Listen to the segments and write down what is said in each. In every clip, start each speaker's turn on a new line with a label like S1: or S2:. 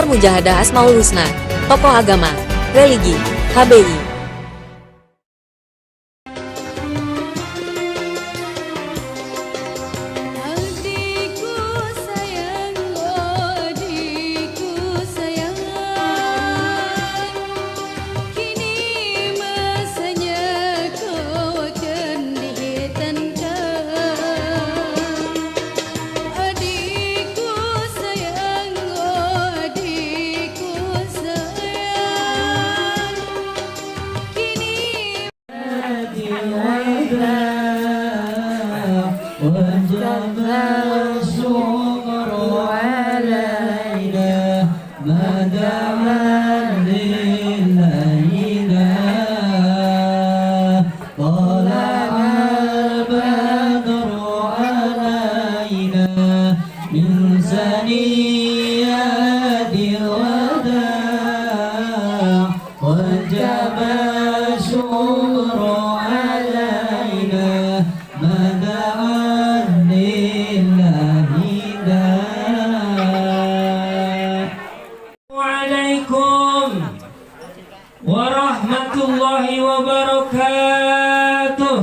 S1: Mujahadah Asmaul Husna, tokoh agama, religi, HBI.
S2: Warahmatullahi wabarakatuh.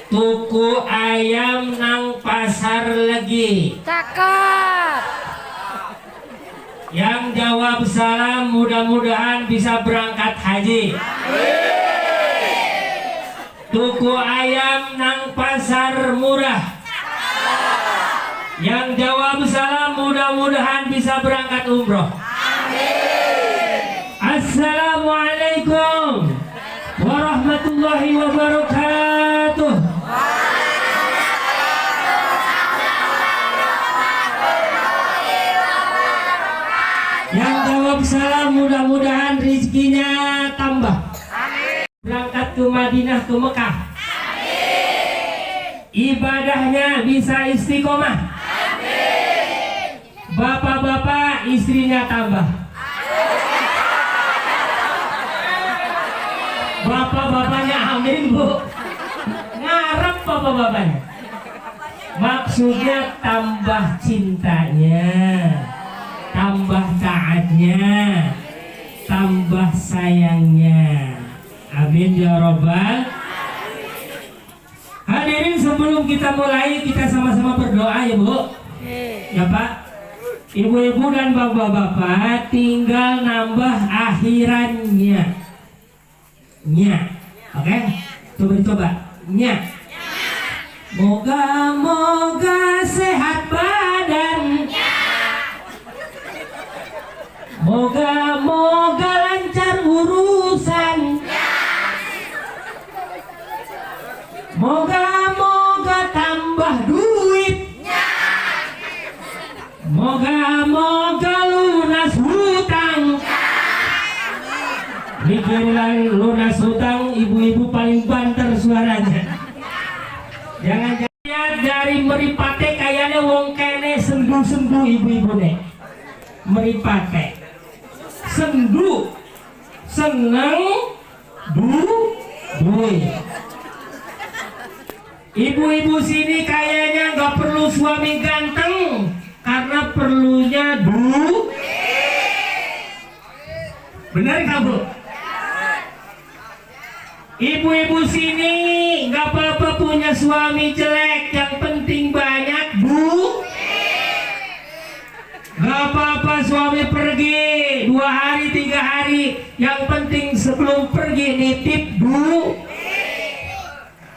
S2: Tuku ayam nang pasar lagi.
S3: Cakep.
S2: Yang jawab salam mudah-mudahan bisa berangkat haji. Tuku ayam nang pasar murah. Yang jawab salam mudah-mudahan bisa berangkat umroh. Assalamualaikum warahmatullahi wabarakatuh. Yang jawab salam mudah-mudahan rezekinya tambah. Berangkat ke Madinah, ke Mekah. Ibadahnya bisa istiqomah. Bapak-bapak istrinya tambah. Bapak-bapaknya amin bu. Ngarep bapak-bapaknya. Maksudnya tambah cintanya, tambah taatnya, tambah sayangnya. Amin ya robbal. Hadirin, sebelum kita mulai kita sama-sama berdoa ya bu. Ya pak. Ibu-ibu dan bapak-bapak tinggal nambah akhirannya. Nya. Oke? Coba. Nya. Moga-moga sehat badan. Moga-moga lancar urusan. Moga-moga tambah duit. Moga-moga lunas hutang. Mikirin lunas hutang, ibu-ibu paling banter suaranya. Jangan-jangan dari meripate kayaknya wong kene sendu-sendu ibu-ibu nih. Meripate sendu, seneng, duit. Ibu-ibu sini kayaknya nggak perlu suami ganteng, karena perlunya benar nggak bu? Ibu-ibu sini nggak apa-apa punya suami jelek, yang penting banyak nggak apa-apa suami pergi 2 hari 3 hari, yang penting sebelum pergi nitip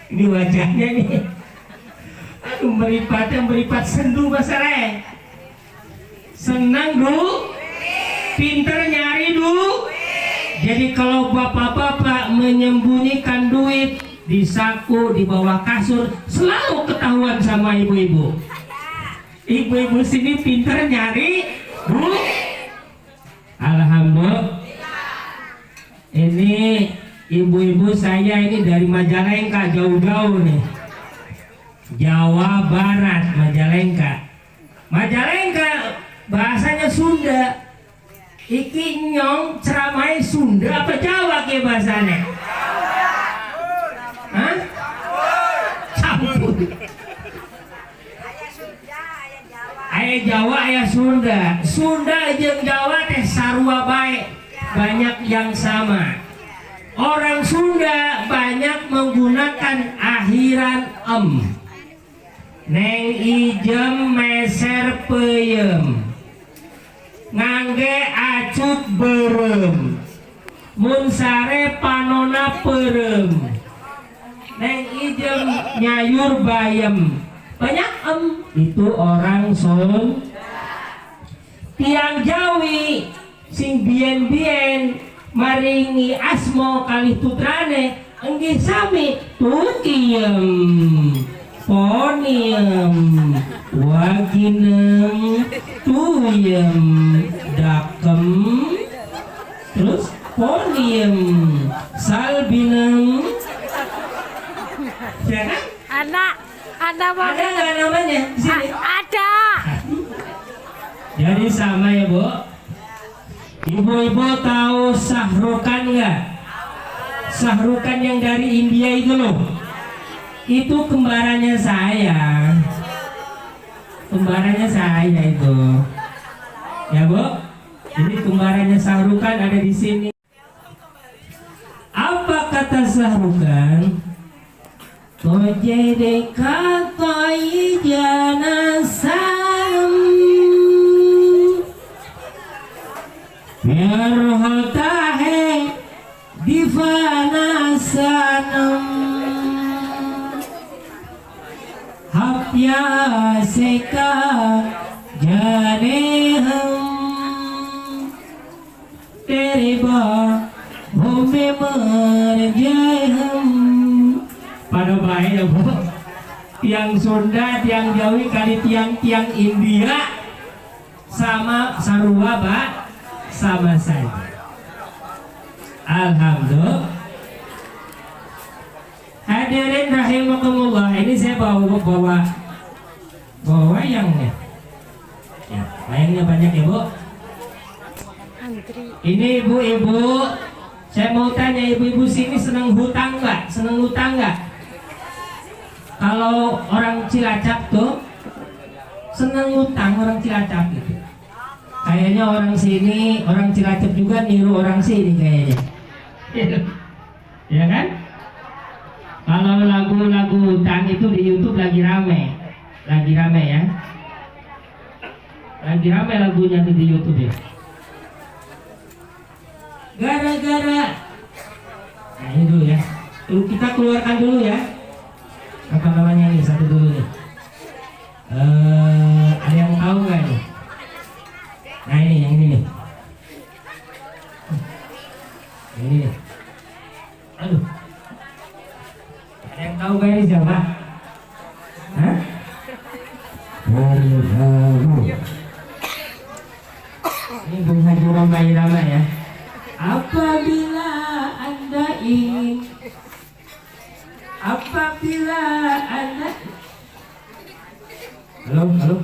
S2: Ini wajahnya nih, aduh meripat sendu masalah. Senang pinter nyari Jadi kalau bapak-bapak menyembunyikan duit di saku, di bawah kasur, selalu ketahuan sama ibu-ibu. Ibu-ibu sini pinter nyari Alhamdulillah. Ini ibu-ibu saya ini dari Majalengka, jauh-jauh nih, Jawa Barat, Majalengka bahasanya Sunda. Iki nyong ceramai Sunda apa Jawa ke bahasanya? Hah? Campur. Aya Jawa, aya Sunda. Sunda jeung Jawa teh sarua bae, banyak yang sama. Orang Sunda banyak menggunakan akhiran em. Neng ijem meser peyem, ngangge acut berem, mun sare panona perem. Neng ijem nyayur bayem, banyak em. Itu orang Sunda. Tiang Jawi sing bien-bien maringi asmo kalih putrane enggih sami tutiem poniem waginem tuyem dakem terus poniem salbinem. Ya kan?
S3: Ada
S2: nggak namanya di sini?
S3: Ada.
S2: Jadi sama ya Bu. Ibu-ibu tahu Sahrukan nggak? Sahrukan yang dari India itu loh. Itu kembarannya saya. Kembarannya saya itu. Ya Bu. Jadi kembarannya Sahrukan ada di sini. Apa kata Sahrukan? Tojede katoi janasam biar hotahe divana sanam hapya seka janeham teriba home merjaham. Pada baik ya Bu. Tiang Sunda, tiang Jawi kali tiang India sama sarua Pak, sama saja. Alhamdulillah. Hadirin rahimakumullah, ini saya bawa wayangnya. Ya, wayangnya banyak ya Bu. Ini ibu-ibu, saya mau tanya ibu-ibu sini senang hutang nggak? Senang hutang nggak? Kalau orang Cilacap tuh senang hutang, orang Cilacap gitu. Kayaknya orang sini, orang Cilacap juga niru orang sini kayaknya. Ya kan? Kalau lagu-lagu hutang itu di YouTube lagi rame ya. Lagi rame lagunya tuh di YouTube ya. Gara-gara, nah ini dulu ya. Kita keluarkan dulu ya. Apa namanya nih, satu dulu nih. Ada yang tahu nggak nih? Nah ini yang ini nih. Ini nih. Aduh. Ada yang tahu nggak ini siapa? Hah? Ini Bung Haji Rama ya. Apabila Anda ingin, apabila Anda, halo,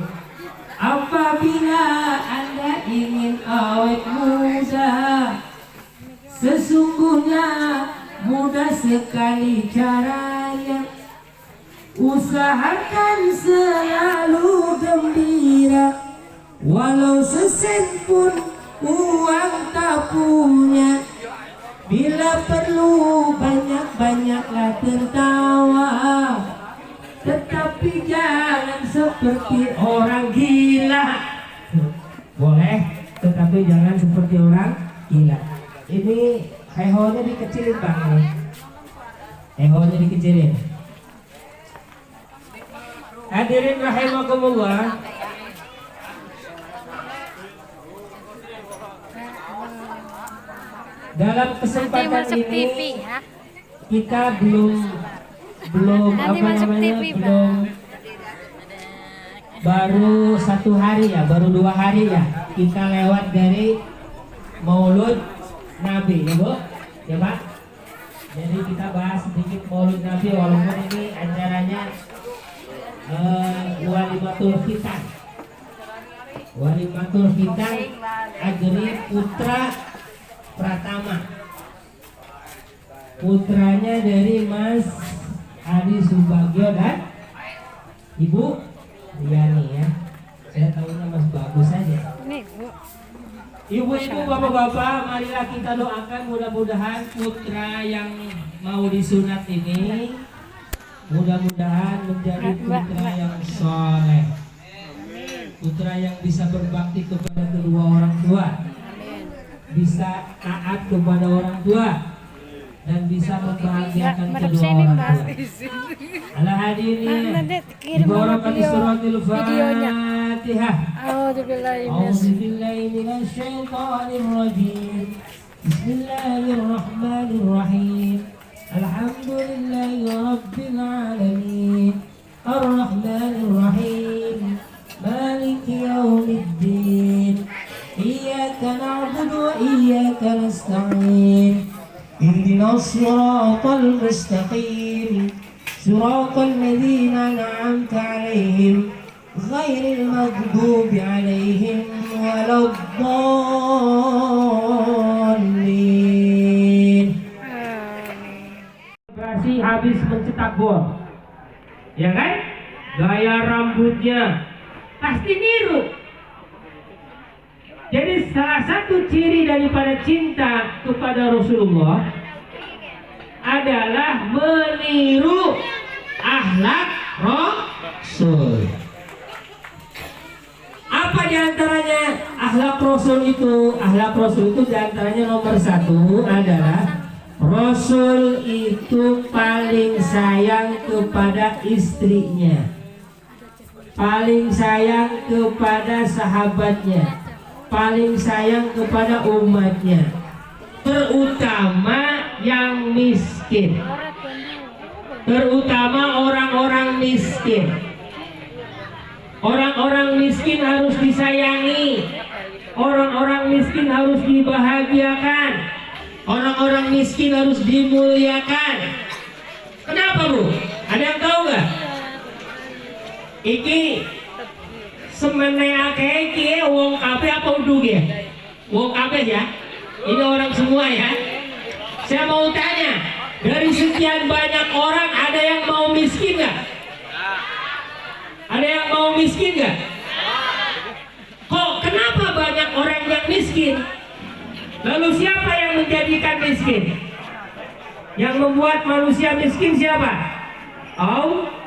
S2: apabila Anda ingin awet muda, sesungguhnya mudah sekali caranya. Usahakan selalu gembira, walau sesen pun uang tak punya. Bila perlu banyak-banyaklah tertawa, tetapi jangan seperti orang gila. Boleh, tetapi jangan seperti orang gila. Ini heho-nya dikecilin Bang. Heho-nya dikecilin. Hadirin rahimakumullah. Dalam kesempatan ini kita belum apa namanya, belum, baru 1 hari ya, baru 2 hari ya kita lewat dari Maulud Nabi ya Bu, ya Pak. Jadi kita bahas sedikit Maulud Nabi, walaupun ini acaranya Walimatul Khitan Agri Putra Pratama, putranya dari Mas Adi Subagio dan Ibu Riani ya. Saya tahunya Mas Bagus saja.
S3: Ini Bu.
S2: Ibu-ibu, bapak-bapak, marilah kita doakan mudah-mudahan putra yang mau disunat ini mudah-mudahan menjadi putra yang soleh, putra yang bisa berbakti kepada kedua orang tua, bisa taat kepada orang tua, dan bisa membahagiakan kedua orang tua. Ala hadirin, dibawakan suratul Fatihah. A'udzu billahi minasyaitonir rajim. Bismillahirrahmanirrahim. Alhamdulillahi rabbil alamin. Ar-Rahmanir Rahim. Maliki yaumiddin. Iyyaka na'budu wa iyyaka nasta'in. Ihdinas siratal mustaqim. Siratal ladzina an'amta 'alaihim ghairil maghdubi 'alaihim waladdallin. Operasi habis mencetak gol, ya kan? Gaya rambutnya pasti niru. Jadi salah satu ciri daripada cinta kepada Rasulullah adalah meniru akhlak Rasul. Apa diantaranya akhlak Rasul itu? Akhlak Rasul itu diantaranya nomor satu adalah Rasul itu paling sayang kepada istrinya, paling sayang kepada sahabatnya, paling sayang kepada umatnya, terutama yang miskin, terutama orang-orang miskin. Orang-orang miskin harus disayangi, orang-orang miskin harus dibahagiakan, orang-orang miskin harus dimuliakan. Kenapa Bu? Ada yang tahu nggak? Iki semenea kayak wong kafe apa uduk ya? Wong kafe ya? Ini orang semua ya. Saya mau tanya, dari sekian banyak orang ada yang mau miskin nggak? Ada yang mau miskin nggak? Kok kenapa banyak orang yang miskin? Lalu siapa yang menjadikan miskin? Yang membuat manusia miskin siapa? Allah.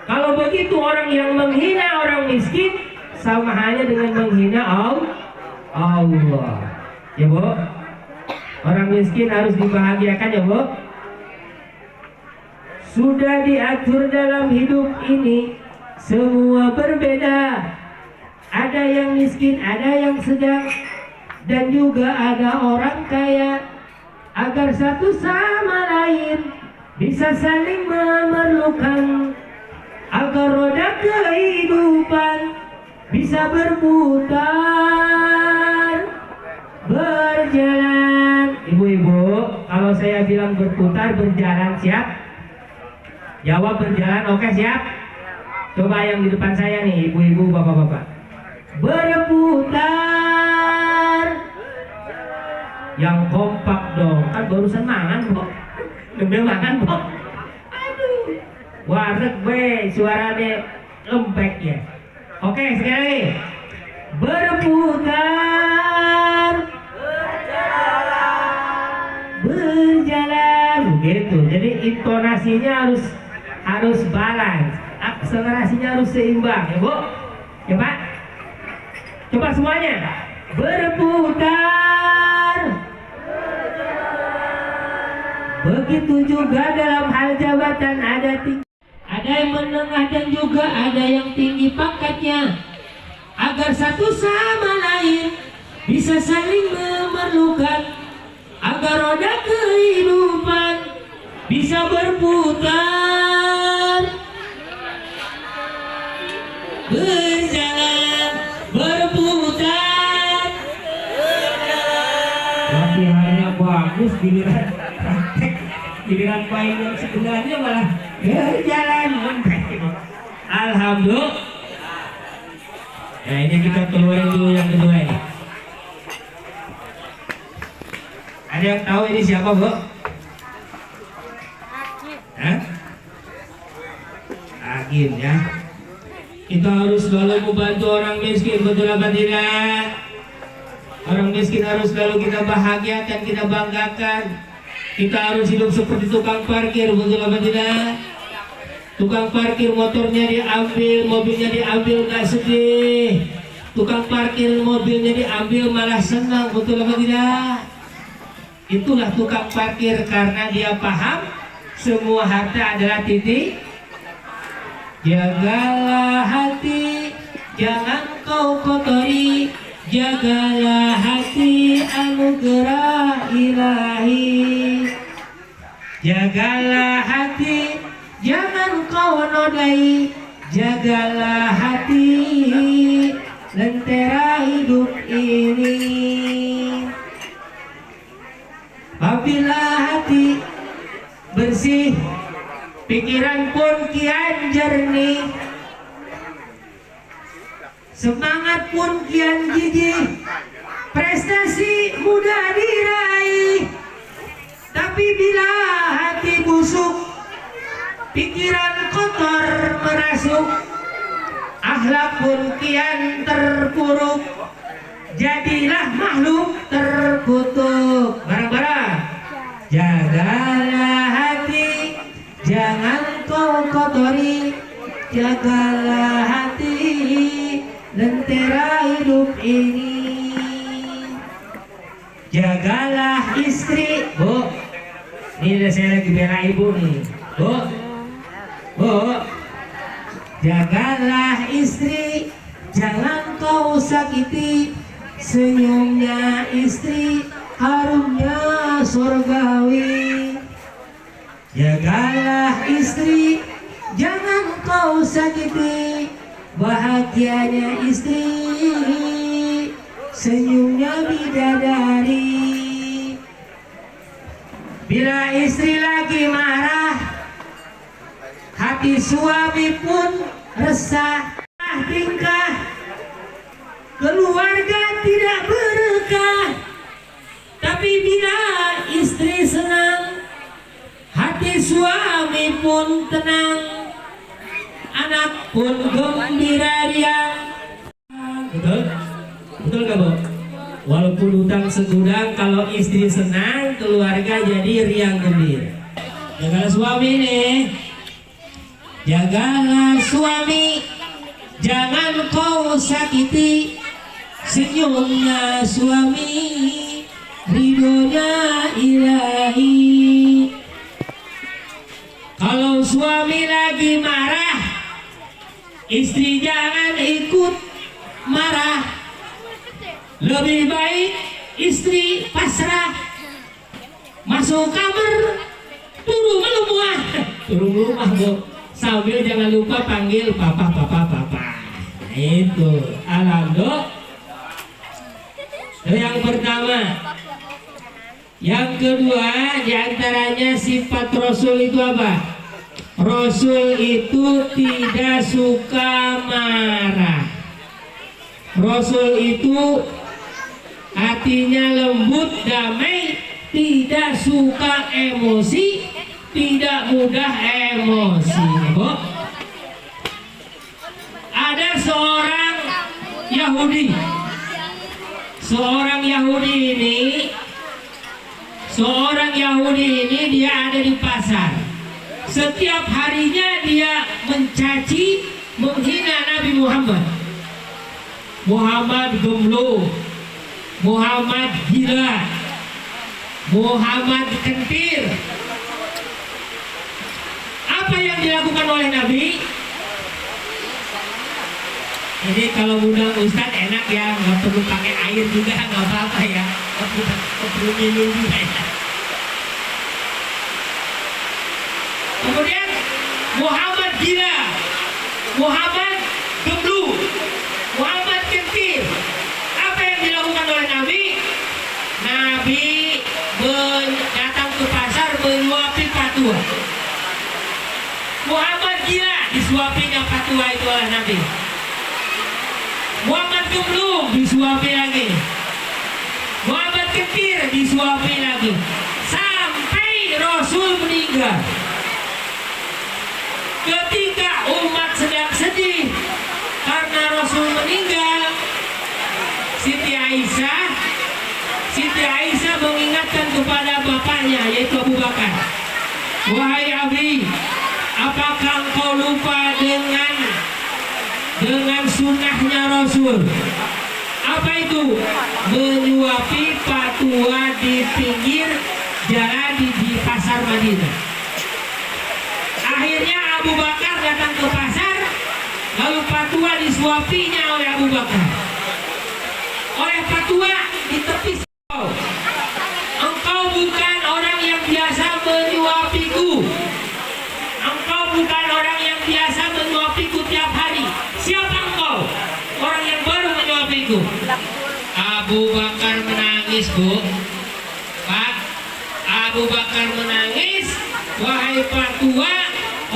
S2: Kalau begitu orang yang menghina orang miskin sama halnya dengan menghina Allah. Ya Bu? Orang miskin harus dibahagiakan ya Bu? Sudah diatur dalam hidup ini semua berbeda. Ada yang miskin, ada yang sedang, dan juga ada orang kaya. Agar satu sama lain bisa saling memerlukan, agar roda kehidupan bisa berputar, berjalan. Ibu-ibu, kalau saya bilang berputar, berjalan, siap? Jawab berjalan, oke siap? Coba yang di depan saya nih, ibu-ibu, bapak-bapak. Berputar. Yang kompak dong, kan barusan mangan kok. Udah makan kok. Aduh. Wareg be, suaranya lembek ya. Oke, sekali lagi. Berputar. Berjalan. Begitu. Jadi intonasinya harus balance, akselerasinya harus seimbang ya Bu. Coba semuanya berputar. Begitu juga dalam hal jabatan, ada yang menengah dan juga ada yang tinggi pangkatnya, agar satu sama lain bisa saling memerlukan, agar roda kehidupan bisa berputar, berjalan, berputar, latihannya bagus, giliran main yang sebenarnya malah berjalan. Alhamdulillah. Nah ini kita keluarin dulu yang kedua ini. Ada yang tahu ini siapa Bu? Hah? miskin ya. Kita harus selalu membantu orang miskin, betul apa tidak? Orang miskin harus selalu kita bahagiakan, kita banggakan. Kita harus hidup seperti tukang parkir, betul apa tidak? Tukang parkir motornya diambil, mobilnya diambil gak sedih. Tukang parkir mobilnya diambil malah senang, betul apa tidak? Itulah tukang parkir karena dia paham semua harta adalah titik. Jagalah hati, jangan kau kotori. Jagalah hati, anugerah ilahi. Jagalah hati, jangan kau nodai. Jagalah hati, lentera hidup ini. Apabila hati bersih, pikiran pun kian jernih, semangat pun kian gigih, prestasi mudah diraih. Tapi bila hati busuk, pikiran kotor merasuk, akhlak pun kian terpuruk, jadilah makhluk terkutuk. Barang-barang. Jagalah hati, jangan kau kotori. Jagalah hati, lentera hidup ini. Jagalah istri, Bu. Ini saya lagi bela ibu nih, Bu. Bu. Jagalah istri, jangan kau sakiti. Senyumnya istri, harumnya surgawi. Jagalah istri, jangan kau sakiti. Bahagianya istri, senyumnya bidadari. Bila istri lagi marah, hati suami pun resah. Tingkah keluarga tidak berkah. Tapi bila istri senang, hati suami pun tenang, anak pun gembira riang. Betul? Betul gak, Bu? Walaupun hutang segudang, kalau istri senang, keluarga jadi riang gembira. Jagalah suami nih. Jagalah suami, jangan kau sakiti. Senyumnya suami, ridhonya ilahi. Kalau suami lagi marah, istri jangan ikut marah. Lebih baik istri pasrah, masuk kamar, turun rumah. Turun rumah, Bu. Sambil jangan lupa panggil papa, papa, papa. Nah, itu alhamdulillah. Yang pertama. Yang kedua, diantaranya sifat Rasul itu apa? Rasul itu tidak suka marah. Rasul itu hatinya lembut, damai, tidak suka emosi, tidak mudah emosi. Bu, ada seorang Yahudi. Seorang Yahudi ini dia ada di pasar. Setiap harinya dia mencaci, menghina Nabi Muhammad. Muhammad gemlo, Muhammad gila, Muhammad kentir. Apa yang dilakukan oleh Nabi? Ini kalau undang Ustadz enak ya, nggak perlu pakai air juga, nggak apa-apa ya, nggak perlu minum juga ya. Kemudian Muhammad gila, Muhammad gemblung, Muhammad kentir. Apa yang dilakukan oleh Nabi? Nabi datang ke pasar menyuapi patua. Muhammad gila, disuapinya patua itu oleh Nabi. Muhammad gemblung, disuapi lagi. Muhammad kentir, disuapi lagi. Sampai Rasul meninggal. Ketika umat Siti Aisyah mengingatkan kepada bapaknya yaitu Abu Bakar, wahai Abi, apakah engkau lupa dengan sunnahnya Rasul? Apa itu? Menyuapi patua di pinggir jalan di pasar Madinah. Akhirnya Abu Bakar datang ke pasar, lalu patua disuapinya oleh Abu Bakar. Oleh patua ditepis. Engkau bukan orang yang biasa menyuapiku. Engkau bukan orang yang biasa menyuapiku tiap hari. Siapa engkau? Orang yang baru menyuapiku. Abu Bakar menangis, Bu. Pak, Abu Bakar menangis. Wahai patua,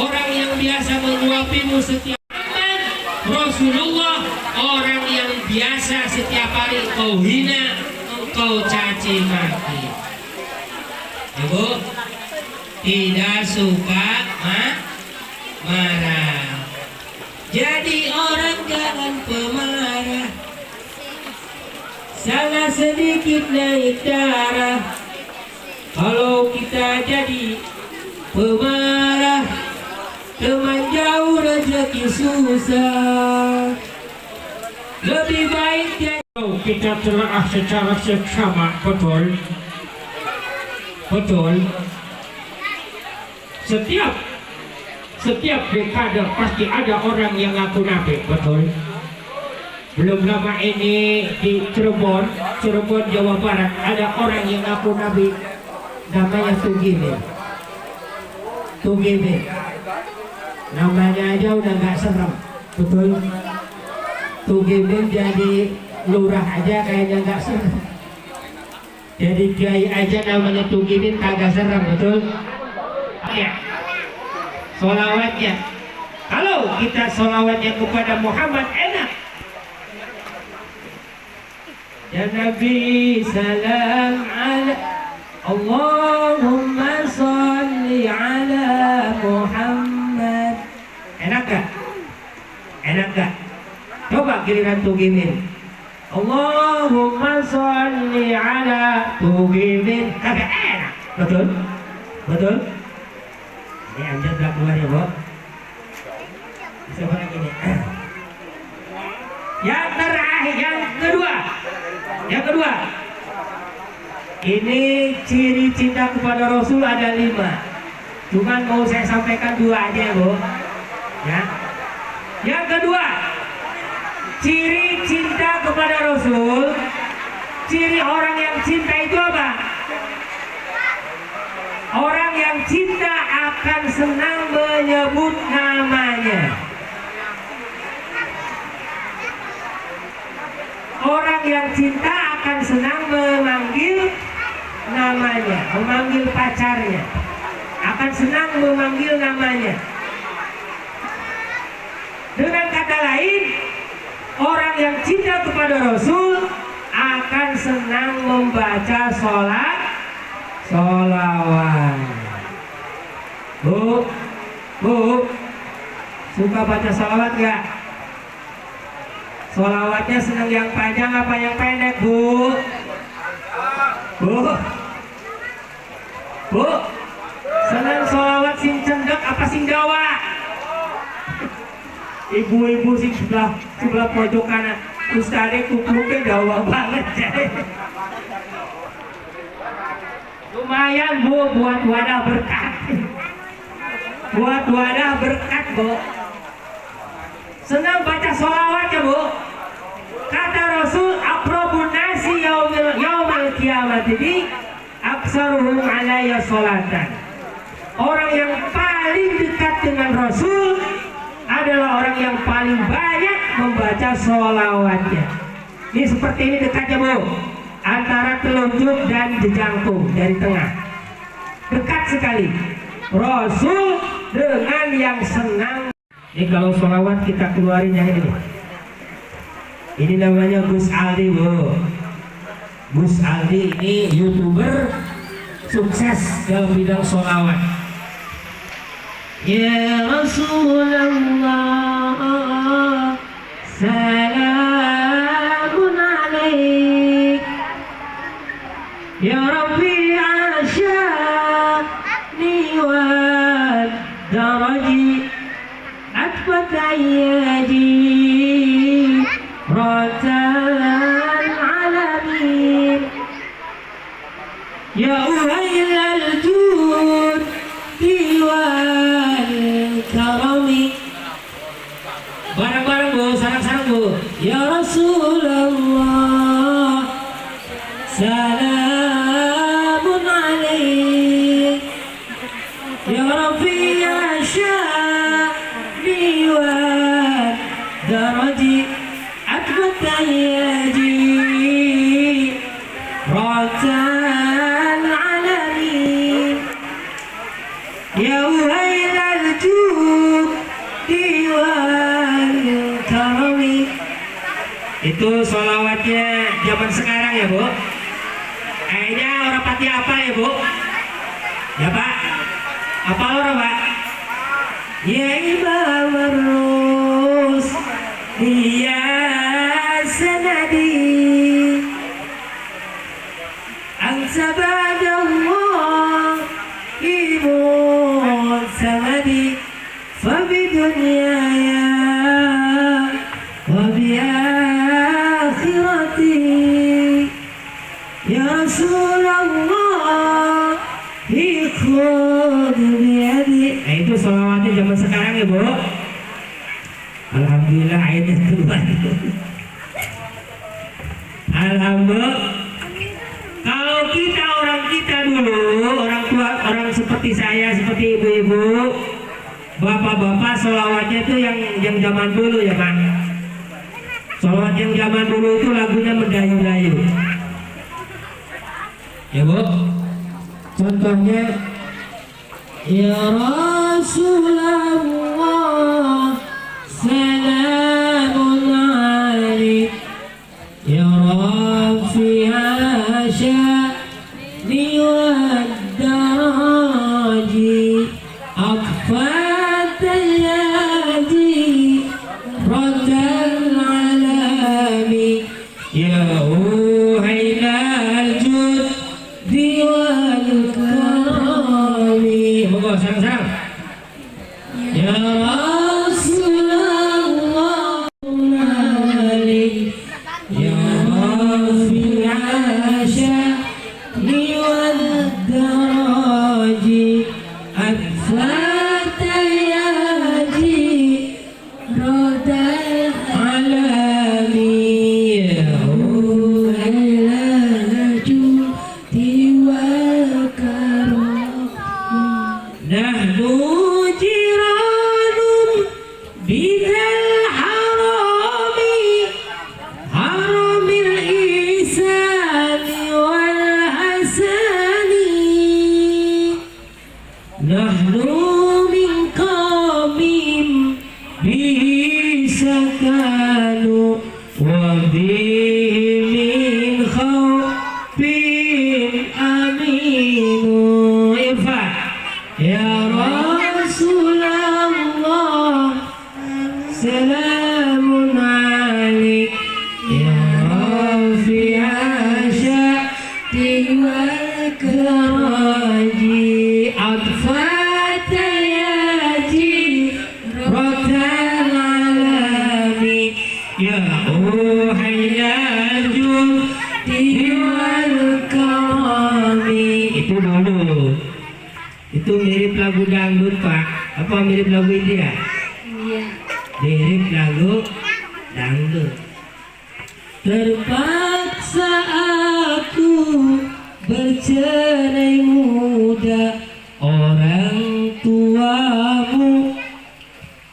S2: orang yang biasa menyuapimu setiap hari, Rasulullah, orang yang biasa setiap hari engkau hina, engkau caci maki. Ibu tidak suka marah. Jadi orang jangan pemarah. Salah sedikit naik darah. Kalau kita jadi pemarah, teman jauh rezeki susah. Lebih baik kita telah secara seksama. Betul. Setiap dekade pasti ada orang yang ngaku nabi. Betul. Belum lama ini di Cirebon, Jawa Barat, ada orang yang ngaku nabi, namanya Tugimin. Namanya aja udah gak serem. Betul. Tugimin jadi lurah aja kayaknya gak serem. Jadi kiai aja namanya Tugimin kagak serem. Betul. Ya. Solawatnya, kalau kita solawatnya kepada Muhammad enak. Ya Nabi salam ala Allahumma salli ala Muhammad. Enak gak? Coba giliran Tugimin. Allahumma salli ala Tugimin. Kagak enak. Betul? Ini Anda belak keluar ya, Bu. Coba lagi nih. Yang terakhir, yang kedua. Ini ciri cinta kepada Rasul ada 5. Cuman mau saya sampaikan 2 aja ya, Bu. Ya. Yang kedua, ciri cinta kepada Rasul, ciri orang yang cinta itu apa? Orang yang cinta akan senang menyebut namanya. Orang yang cinta akan senang memanggil namanya, memanggil pacarnya, akan senang memanggil namanya. Dengan kata lain, orang yang cinta kepada Rasul akan senang membaca sholawat. Bu, suka baca sholawat gak? Sholawatnya senang yang panjang apa yang pendek, Bu? Bu, senang sholawat sing cendek apa sing Jawa? Ibu-ibu sing sebelah pojok kanan, Ustadz kupluknya Jawa banget. Lumayan, Bu, buat wadah berkat. Bu. Senang baca sholawat ya, Bu. Kata Rasul, aqrabun nasi yaumil kiamat ini aksaruhum alayya sholatan. Orang yang paling dekat dengan Rasul adalah orang yang paling banyak membaca sholawatnya. Ini seperti ini dekatnya, Bu, antara telunjuk dan jejangkung dari tengah. Dekat sekali. Rasul dengan yang senang. Ini kalau sholawat kita keluarin yang ini. Ini namanya Gus Aldi, Bu. Gus Aldi ini YouTuber sukses dalam bidang sholawat. Ya Rasulullah, salamun alaik. Ya uhailal judi wal karami. Bareng-bareng Bu, sarang-sarang Bu. Ya Rasulullah, salamun alaik. Ya Rabbi asyani wal daraji akbat tayyadi rotan alamin. Ya uhailal judi wal karami. Itu sholawatnya zaman sekarang ya Bu. Kayaknya orang pati apa ya Bu? Ya Pak? Apa orang Pak? Ya Imam Rus, ya sanadi, anta ba'dallah imun samadi, fabi dunyaya wa bi akhirati, ya Rasulullah ikhud biyadi. Nah itu sholawatnya zaman sekarang ya Bu. Alhamdulillah ayatnya keluar. Alhamdulillah. Kalau kita dulu, orang tua, orang seperti saya, seperti ibu-ibu, bapak-bapak, sholawatnya itu yang zaman dulu ya Pak. Sholawat yang zaman dulu itu lagunya mendayu-dayu. Ya Bu. Contohnya, ya Rasulullah, salamun alaik. Ya Rafi'a sya'ni wad daraji akfat tayyadi rotan alami. Ya uhailal judi wal karami. Moga sarang-sarang. Ya Rasulullah alaik. Ya Rafi'a sya'ni wad daraji akfat tayyadi rotan alami. Ya uhailal judi wal karami. Nahnu jiranun bidal harami, haramil ihsani wal hasani. Nahnu min qamim bihi sakanu wa bihi min khawfin aminu. Irfa. Ya Rasulullah, salamun alaik. Ya Rafi'a sya'ni wal karaji atfat tayyadi rotan alami. Ya uhailal judi wal karami. Itu dulu. Itu mirip lagu dangdut Pak. Apa mirip lagu India? Iya. Mirip lagu dangdut. Terpaksa aku bercerai muda, orang tuamu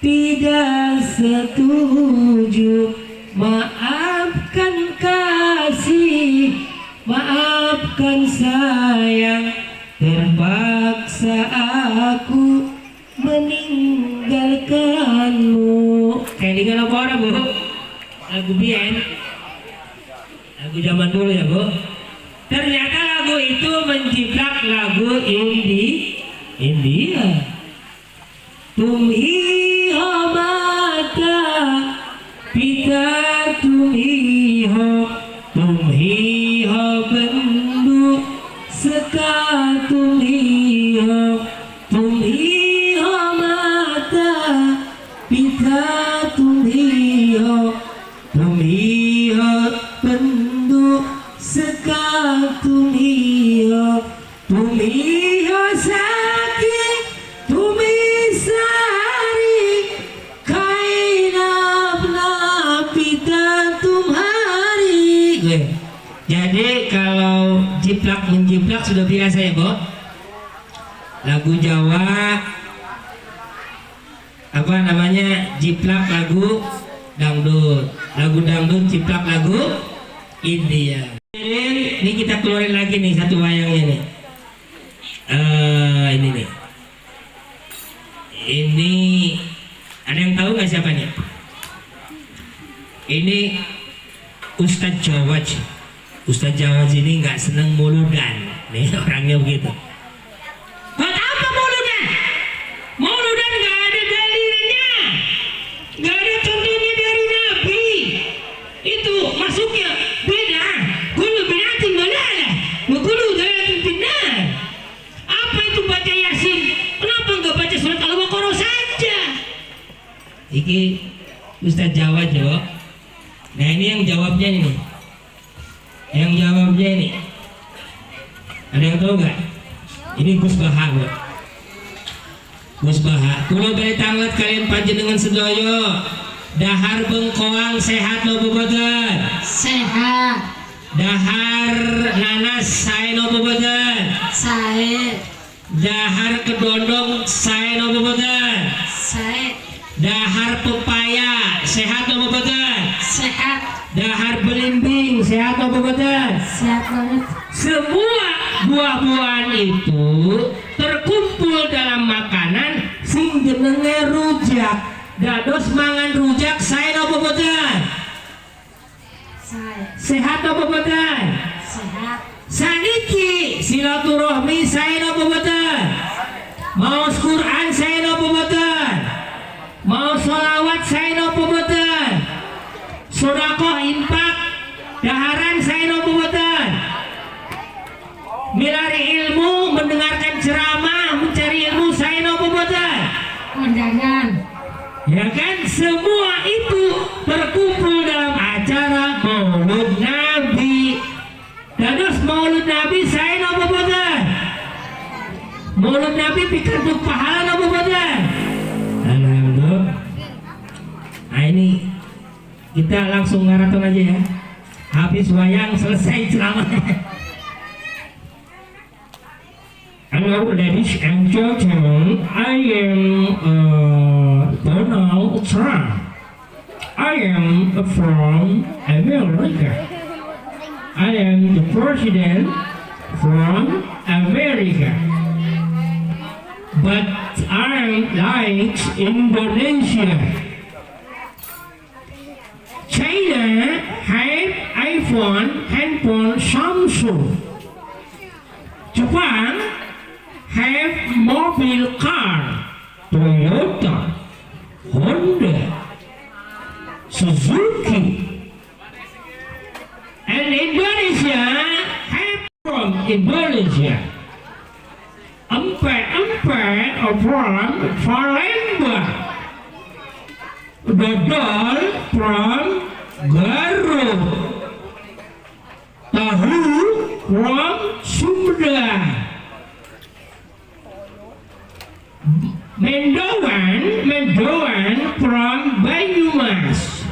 S2: tidak setuju. Maafkan kasih, maafkan sayang. Terpaksa aku meninggalkanmu. Kayak dengan apa orang Bu? Lagu Bien, lagu zaman dulu ya Bu. Ternyata lagu itu menciplak lagu India. Tumhi ho mata pita, tumhi ho bendu seka, tumhi ho mata pita, tumhi ho bendu sekang tumio sakit tumisari kainap napitan tumhari. Jadi kalau jiplak menjiplak sudah biasa ya, Bo. Lagu Jawa apa namanya, jiplak lagu dangdut, lagu dangdut jiplak lagu India. Ini kita keluarin lagi nih satu wayangnya nih. Ini nih. Ini ada yang tahu nggak siapa nih? Ini Ustadz Jawaj. Ustadz Jawaj ini nggak seneng muludan, nih orangnya begitu. Buat apa muludan? Muludan nggak ada dalilnya, nggak ada contohnya dari Nabi. Itu masuknya beda. Kullu bid'atin dalalah wa kullu dalalatin finnar. Apa itu baca Yasin? Kenapa nggak baca surat Al-Baqarah saja? Iki Ustadz Jawaj loh. Nah ini yang jawabnya ini. Yang jawabnya ini. Ada yang tahu nggak? Ini Gus Baha, Bu. Gus Baha. Kulo bari tanglet kalian panjenengan sedoyo. Dahar bengkoang sehat lo boboten?
S3: Sehat.
S2: Dahar nanas sae no boboten?
S3: Sae.
S2: Dahar kedondong sae no boboten?
S3: Sae.
S2: Dahar pepaya sehat no boboten?
S3: Sehat.
S2: Dahar belimbing sehat no boboten?
S3: Sehat banget.
S2: Semua buah-buahan itu terkumpul dalam makanan sing jenenge rujak. Dados mangan rujak sae no boboten?
S3: Sae.
S2: Sehat no boboten?
S3: Sehat.
S2: Saniki silaturahmi sae no boboten? Maos Quran sae no boboten? Mau sholawat sae no boboten? Sedekah infak daharan sae no boboten? Milari ilmu, mendengarkan ceramah, mencari ilmu sae no boboten?
S3: Undangan.
S2: Ya kan, semua itu terkumpul dalam acara Maulud Nabi. Dados Maulud Nabi sae no boboten? Maulud Nabi pikantuk pahala no boboten? Alhamdulillah. Nah ini kita langsung ngaraton aja ya. Habis wayang selesai ceramahnya. Hello ladies and gentlemen, I am Donald Trump. I am from America. I am the president from America. But I like Indonesia. China have iPhone, handphone, Samsung. Japan have mobile car, Toyota, Honda, Suzuki. And Indonesia have from Indonesia. Empat from Palembang. Dodol from Garut. Tahu from Sumedang. Mendoan from Banyumas.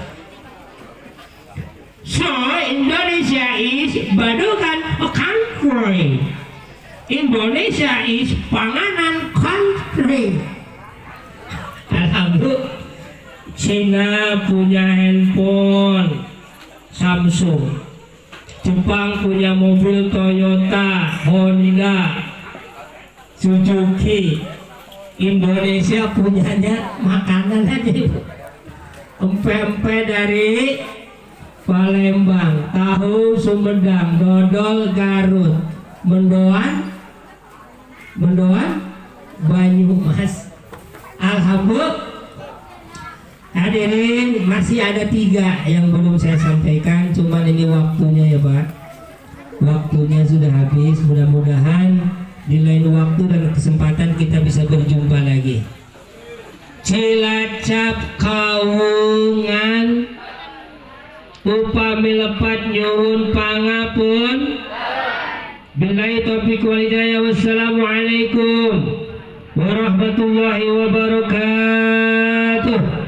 S2: So Indonesia is Badukan a country. Indonesia is panganan country. Alhamdulillah. Cina punya handphone Samsung. Jepang punya mobil Toyota, Honda, Suzuki. Indonesia punyanya makanan aja, Ibu. Empe-empe dari Palembang, tahu Sumedang, dodol Garut, mendoan Banyumas. Alhamdulillah. Hadirin, masih ada 3 yang belum saya sampaikan, cuman ini waktunya ya Pak. Waktunya sudah habis, mudah-mudahan di lain waktu dan kesempatan kita bisa berjumpa lagi. Cilacap Kaungan upami lepat nyuhun pangapun. Billahi taufiq wal hidayah. Wassalamualaikum warahmatullahi wabarakatuh.